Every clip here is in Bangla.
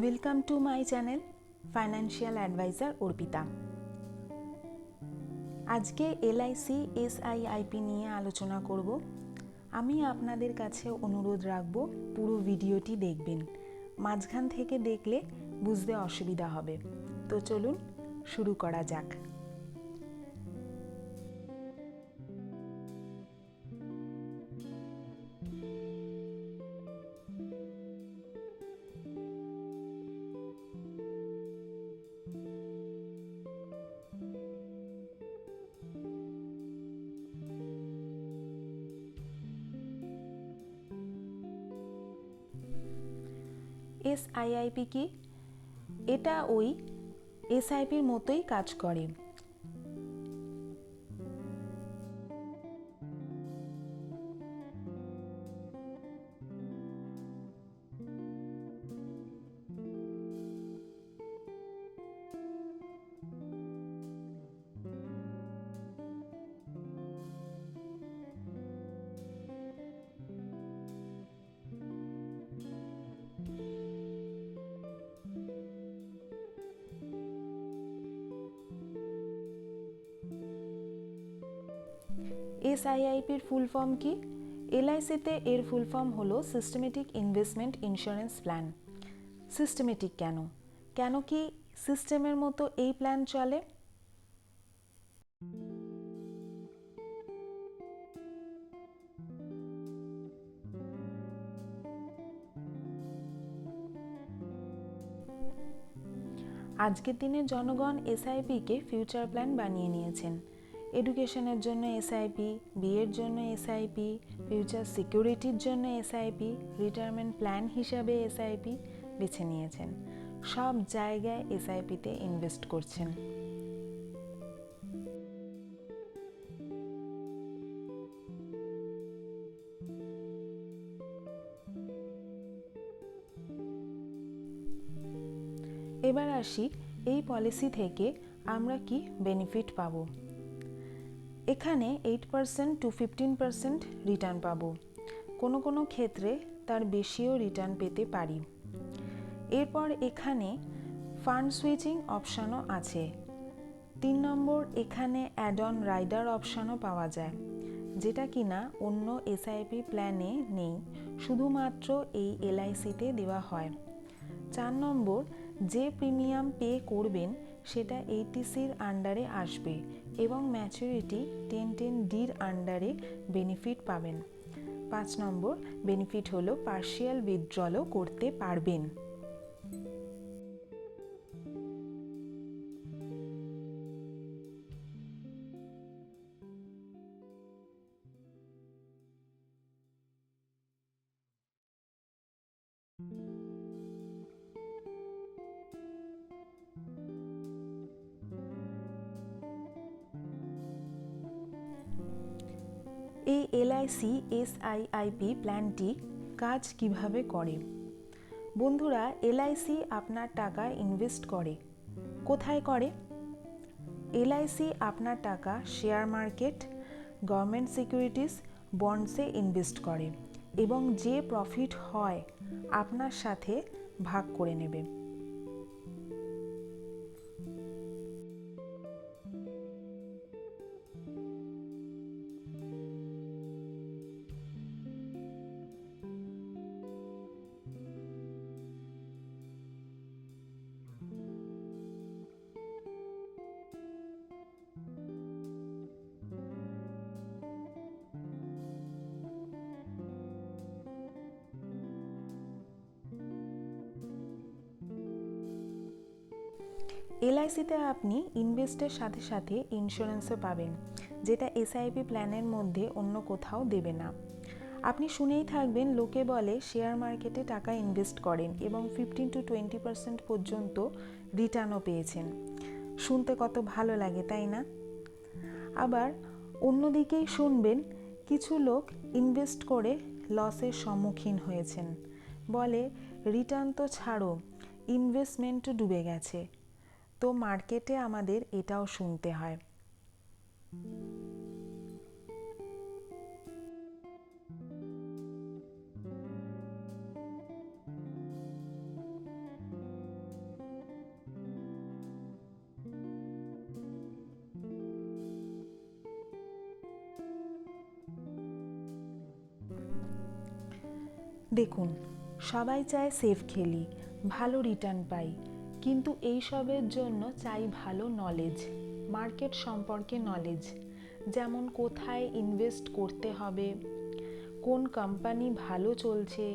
Welcome to my channel financial advisor Arpita. আজকে এলআইসি এসআইআইপি নিয়ে আলোচনা করব। আমি আপনাদের কাছে অনুরোধ রাখব পুরো ভিডিওটি দেখবেন, মাঝখান থেকে দেখলে বুঝতে অসুবিধা হবে। তো চলুন শুরু করা যাক। এসআইআইপি কি? এটা ওই এসআইপির মতোই কাজ করে। এসআইআইপির ফুল ফর্ম কি? এলআইসিতে এর ফুল ফর্ম হলো systematic investment insurance plan. Systematic কেন? কেন কি সিস্টেমের মতো এই প্ল্যান চলে? আজকের দিনে জনগণ এসআইপিকে ফিউচার প্ল্যান বানিয়ে নিয়েছেন। এডুকেশনের জন্য এসআইপি, বিয়ের জন্য এসআইপি, ফিউচার সিকিউরিটির জন্য এসআইপি, রিটায়ারমেন্ট প্ল্যান হিসাবে এসআইপি বেছে নিয়েছেন। সব জায়গায় এসআইপিতে ইনভেস্ট করছেন। এবার আসি এই পলিসি থেকে আমরা কি বেনিফিট পাব। এখানে 8% to 15% রিটার্ন পাবো। কোনো কোনো ক্ষেত্রে তার বেশিও রিটার্ন পেতে পারি। এরপর এখানে ফান্ড সুইচিং অপশানও আছে। 3 নম্বর, এখানে অ্যাড অন রাইডার অপশানও পাওয়া যায়, যেটা কিনা অন্য এসআইপি প্ল্যানে নেই, শুধুমাত্র এই এলআইসিতে দেওয়া হয়। 4 নম্বর, যে প্রিমিয়াম পে করবেন সেটা এইটিসির আন্ডারে আসবে এবং ম্যাচুরিটি 1010ডির আন্ডারে বেনিফিট পাবেন। 5 নম্বর, বেনিফিট হলো পার্শিয়াল উইথড্রলও করতে পারবেন। এই এলআইসি এসআইআইপি প্ল্যানটি কাজ কিভাবে করে? বন্ধুরা, এলআইসি আপনার টাকা ইনভেস্ট করে। কোথায় করে? এলআইসি আপনার টাকা শেয়ার মার্কেট, গভর্নমেন্ট সিকিউরিটিস, বন্ডসে ইনভেস্ট করে এবং যে প্রফিট হয় আপনার সাথে ভাগ করে নেবে। এলআইসিতে আপনি ইনভেস্টের সাথে সাথে ইন্স্যুরেন্সও পাবেন, যেটা এসআইপি প্ল্যানের মধ্যে অন্য কোথাও দেবে না। আপনি শুনেই থাকবেন, লোকে বলে শেয়ার মার্কেটে টাকা ইনভেস্ট করেন এবং 15 to 20% পর্যন্ত রিটার্নও পেয়েছেন। শুনতে কত ভালো লাগে, তাই না? আবার অন্যদিকেই শুনবেন, কিছু লোক ইনভেস্ট করে লসের সম্মুখীন হয়েছেন। বলে রিটার্ন তো ছাড়ো, ইনভেস্টমেন্টও ডুবে গেছে। তো মার্কেটে আমাদের এটাও শুনতে হয়। দেখুন, সবাই চায় সেফ খেলি, ভালো রিটার্ন পাই, কিন্তু এইসবের জন্য চাই ভালো নলেজ, মার্কেট সম্পর্কে নলেজ, যেমন কোথায় ইনভেস্ট করতে হবে, কোন কোম্পানি ভালো চলছে,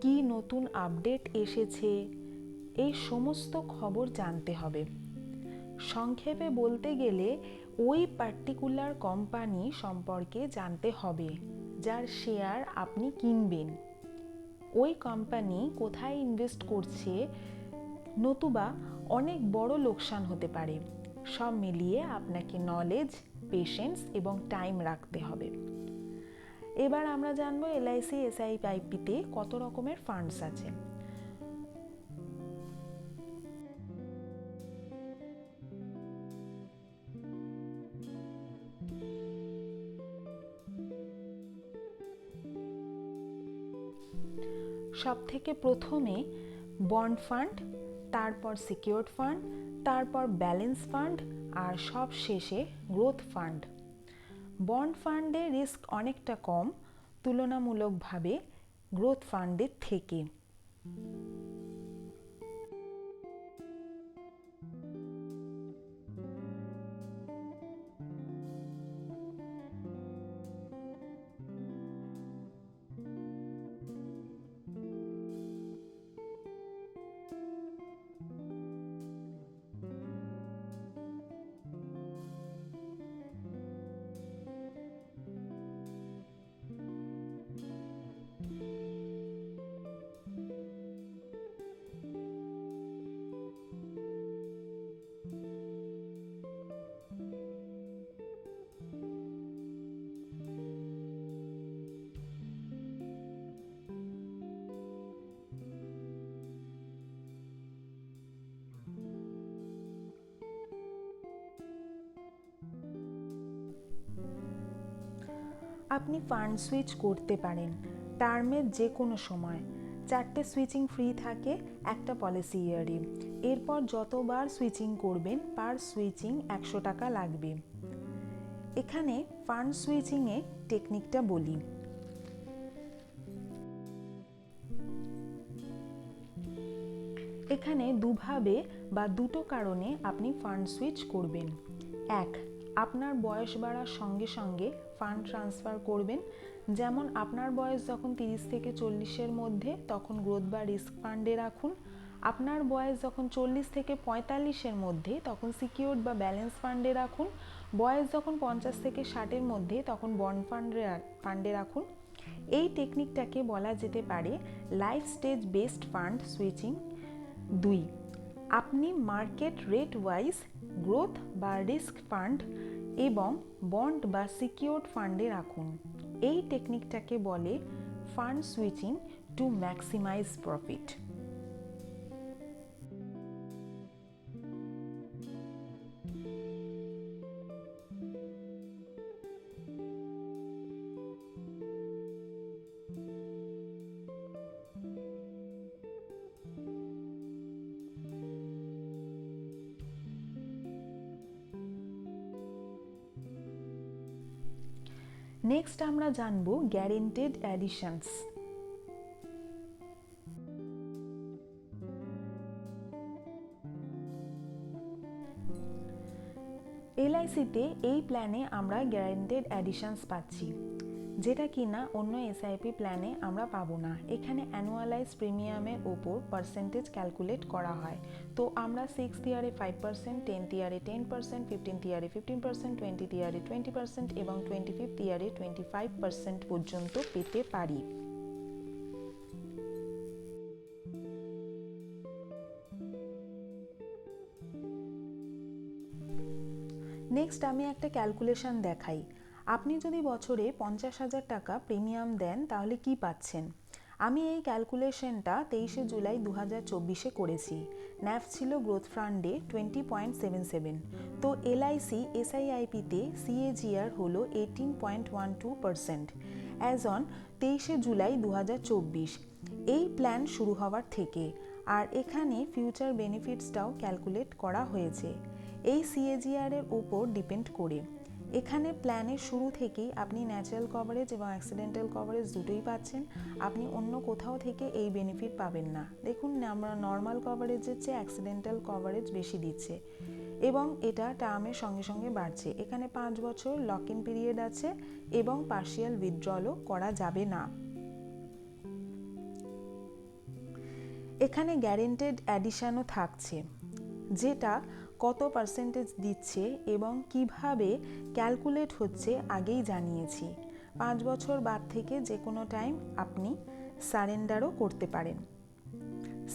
কি নতুন আপডেট এসেছে, এই সমস্ত খবর জানতে হবে। সংক্ষেপে বলতে গেলে ওই পার্টিকুলার কোম্পানি সম্পর্কে জানতে হবে যার শেয়ার আপনি কিনবেন, ওই কোম্পানি কোথায় ইনভেস্ট করছে, নতুবা অনেক বড় লোকসান হতে পারে। সব মিলিয়ে আপনাকে নলেজ, পেশেন্স এবং টাইম রাখতে হবে। এবার আমরা জানবো এলআইসি এসআইপিতে কত রকমের ফান্ডস আছে। সব থেকে প্রথমে বন্ড ফান্ড, তারপর সিকিউরড ফান্ড, তারপর ব্যালেন্স ফান্ড, আর সব শেষে গ্রোথ ফান্ড। বন্ড ফান্ডে রিস্ক অনেকটা কম তুলনামূলকভাবে গ্রোথ ফান্ডের থেকে। আপনি ফান্ড সুইচ করতে পারেন টার্মের যে কোনো সময়। 4টে সুইচিং ফ্রি থাকে একটা পলিসি ইয়ারে। এরপর যতবার সুইচিং করবেন পার সুইচিং 100 টাকা লাগবে। এখানে ফান্ড সুইচিংয়ে টেকনিকটা বলি। এখানে দুভাবে বা দুটো কারণে আপনি ফান্ড সুইচ করবেন। এক, আপনার বয়স বাড়ার সঙ্গে সঙ্গে ফান্ড ট্রান্সফার করবেন। যেমন আপনার বয়স যখন 30 থেকে 40-এর মধ্যে তখন গ্রোথ বা রিস্ক ফান্ডে রাখুন। আপনার বয়স যখন 40 থেকে 45-এর মধ্যে তখন সিকিউরড বা ব্যালেন্স ফান্ডে রাখুন। বয়স যখন 50 থেকে 60-এর মধ্যে তখন বন্ড ফান্ডে রাখুন। এই টেকনিকটাকে বলা যেতে পারে life stage based fund switching. 2, আপনি মার্কেট রেট ওয়াইজ গ্রোথ বা রিস্ক ফান্ড এবং বন্ড বা সিকিউরড ফান্ডে রাখুন। এই টেকনিকটাকে বলে fund switching to maximize profit. Next আমরা জানবো গ্যারেন্টেড অ্যাডিশনস। এলআইসিতে এই প্ল্যানে আমরা গ্যারেন্টেড অ্যাডিশনস পাচ্ছি, যেটা কিনা অন্য এসআইপি প্ল্যানে আমরা পাবো না। এখানে অ্যানুয়ালাইজ প্রিমিয়ামের ওপর পার্সেন্টেজ ক্যালকুলেট করা হয়। তো আমরা 6th ইয়ারে 5%, 10th ইয়ারে 10%, 15th ইয়ারে 15%, 20th ইয়ারে 20% এবং 25th ইয়ারে 25% পর্যন্ত পেতে পারি। নেক্সট আমি একটা ক্যালকুলেশন দেখাই। আপনি যদি বছরে 50,000 টাকা প্রিমিয়াম দেন তাহলে কি পাচ্ছেন। আমি এই ক্যালকুলেশনটা 23 জুলাই 2024-এ করেছি। ন্যাফ ছিল গ্রোথ ফান্ডে 20.77। তো এলআইসি এসআইআইপিতে সিএজিআর হলো 18.12% অ্যাজ অন 23 জুলাই 2024, এই প্ল্যান শুরু হওয়ার থেকে। আর এখানে ফিউচার বেনিফিটসটাও ক্যালকুলেট করা হয়েছে এই সিএজিআর এর উপর ডিপেন্ড করে। এখানে প্ল্যানের শুরু থেকেই আপনি ন্যাচারাল কভারেজ এবং অ্যাক্সিডেন্টাল কভারেজ দুটোই পাচ্ছেন। আপনি অন্য কোথাও থেকে এই বেনিফিট পাবেন না। দেখুন, আমরা নর্মাল কভারেজের চেয়ে অ্যাক্সিডেন্টাল কভারেজ বেশি দিচ্ছে এবং এটা টার্মের সঙ্গে সঙ্গে বাড়ছে। এখানে 5 বছর লক ইন পিরিয়ড আছে এবং পার্শিয়াল উইথড্রলও করা যাবে না। এখানে গ্যারেন্টেড অ্যাডিশনও থাকছে, যেটা কত পার্সেন্টেজ দিচ্ছে এবং কিভাবে ক্যালকুলেট হচ্ছে আগেই জানিয়েছি। 5 বছর বাদ থেকে যে কোনো টাইম আপনি সারেন্ডারও করতে পারেন।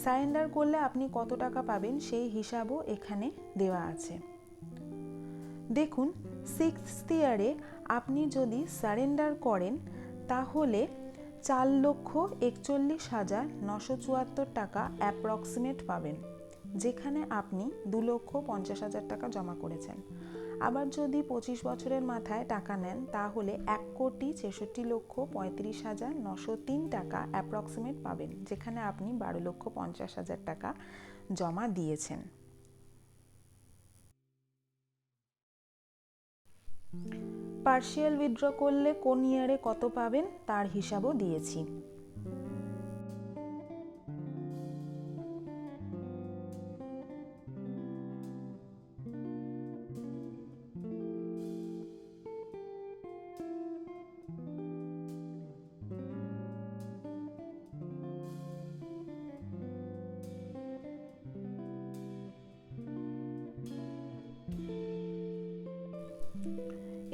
সারেন্ডার করলে আপনি কত টাকা পাবেন সেই হিসাবও এখানে দেওয়া আছে। দেখুন, 6th ইয়ারে আপনি যদি সারেন্ডার করেন তাহলে 4,41,974 টাকা অ্যাপ্রক্সিমেট পাবেন, যেখানে আপনি 2,50,000 টাকা জমা করেছেন। আবার যদি 25 বছরের মাথায় টাকা নেন তাহলে 1,63,35,903 টাকা অ্যাপ্রক্সিমেট পাবেন, যেখানে আপনি 12,50,000 টাকা জমা দিয়েছেন। পার্শিয়াল উইথড্র করলে কোন ইয়ারে কত পাবেন তার হিসাবও দিয়েছি।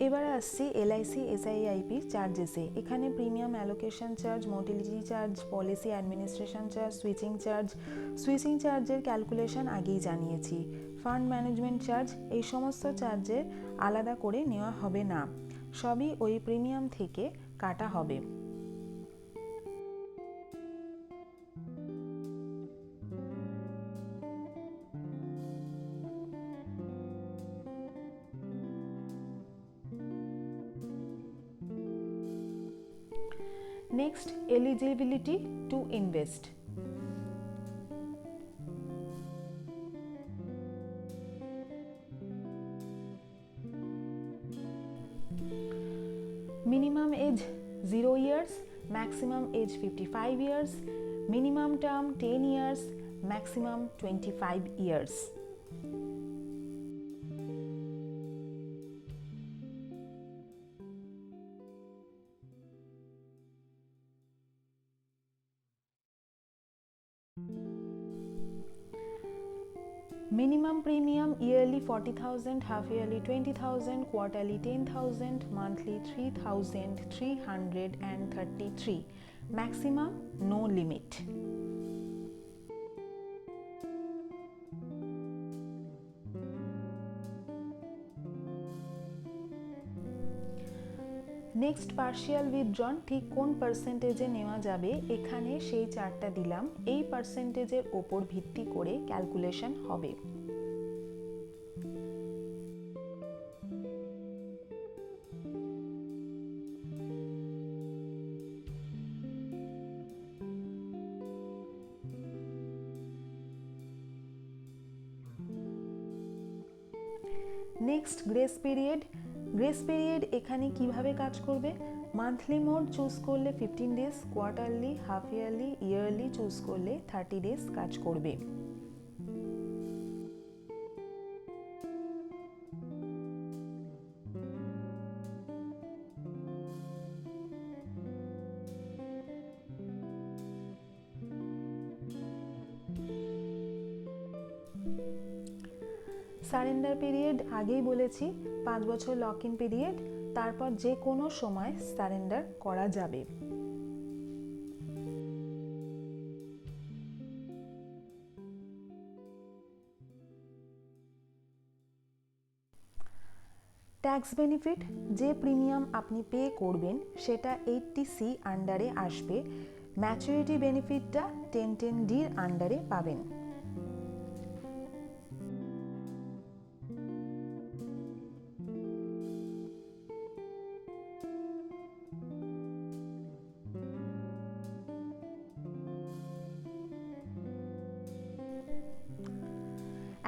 এবারে আসছি এলআইসি এসআইআইপি চার্জেসে। এখানে premium allocation charge, motility charge, policy administration charge, switching চার্জের ক্যালকুলেশন আগেই জানিয়েছি। ফান্ড ম্যানেজমেন্ট চার্জ, এই সমস্ত চার্জের আলাদা করে নেওয়া হবে না, সবই ওই প্রিমিয়াম থেকে কাটা হবে। Next, eligibility to invest. Minimum age 0 years, maximum age 55 years, minimum term 10 years, maximum 25 years. Minimum premium yearly 40,000, half yearly 20,000, quarterly 10,000, monthly 3,333. Maximum no limit. Next partial withdrawn ঠিক কোন পার্সেন্টেজে নেওয়া যাবে এখানে সেই চার্টটা দিলাম। এই পার্সেন্টেজের ওপর ভিত্তি করে ক্যালকুলেশন হবে। Next grace period. Grace period এখানে কিভাবে কাজ করবে? মান্থলি মোড চুজ করলে 15 days, quarterly, half yearly, yearly choose করলে 30 ডেজ কাজ করবে। সারেন্ডার পিরিয়ড আগেই বলেছি, 5 বছর লক ইন পিরিয়ড, তারপর যে কোনো সময় সারেন্ডার করা যাবে। ট্যাক্স বেনিফিট, যে প্রিমিয়াম আপনি পে করবেন সেটা 80C আন্ডারে আসবে। ম্যাচুরিটি বেনিফিটটা 1010Dর আন্ডারে পাবেন।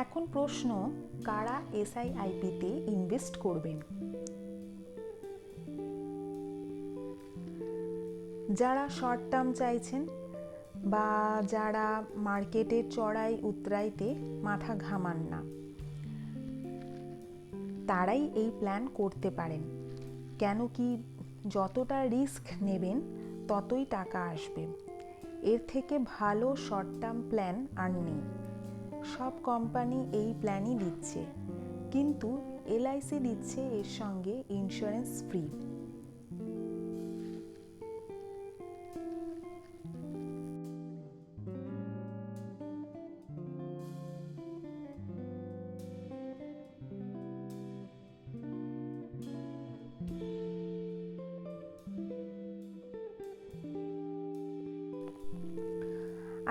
এখন প্রশ্ন, কারা এসআইআইপিতে ইনভেস্ট করবেন? যারা শর্ট টার্ম চাইছেন বা যারা মার্কেটের চড়াই উতরাইতে মাথা ঘামান না, তারাই এই প্ল্যান করতে পারেন। কেন কি যতটা রিস্ক নেবেন ততই টাকা আসবে। এর থেকে ভালো শর্ট টার্ম প্ল্যান আর নেই। সব কোম্পানি এই প্ল্যানই দিচ্ছে, কিন্তু এলআইসি দিচ্ছে এর সঙ্গে ইন্স্যুরেন্স ফ্রি।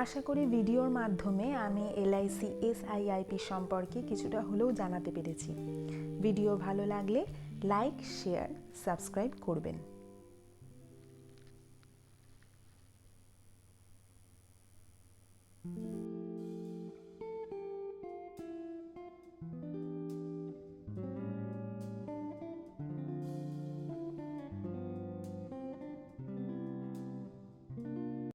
আশা করি ভিডিওর মাধ্যমে আমি এলআইসি এসআইআইপি সম্পর্কে কিছুটা হলেও জানাতে পেরেছি। ভিডিও ভালো লাগলে লাইক, শেয়ার, সাবস্ক্রাইব করবেন।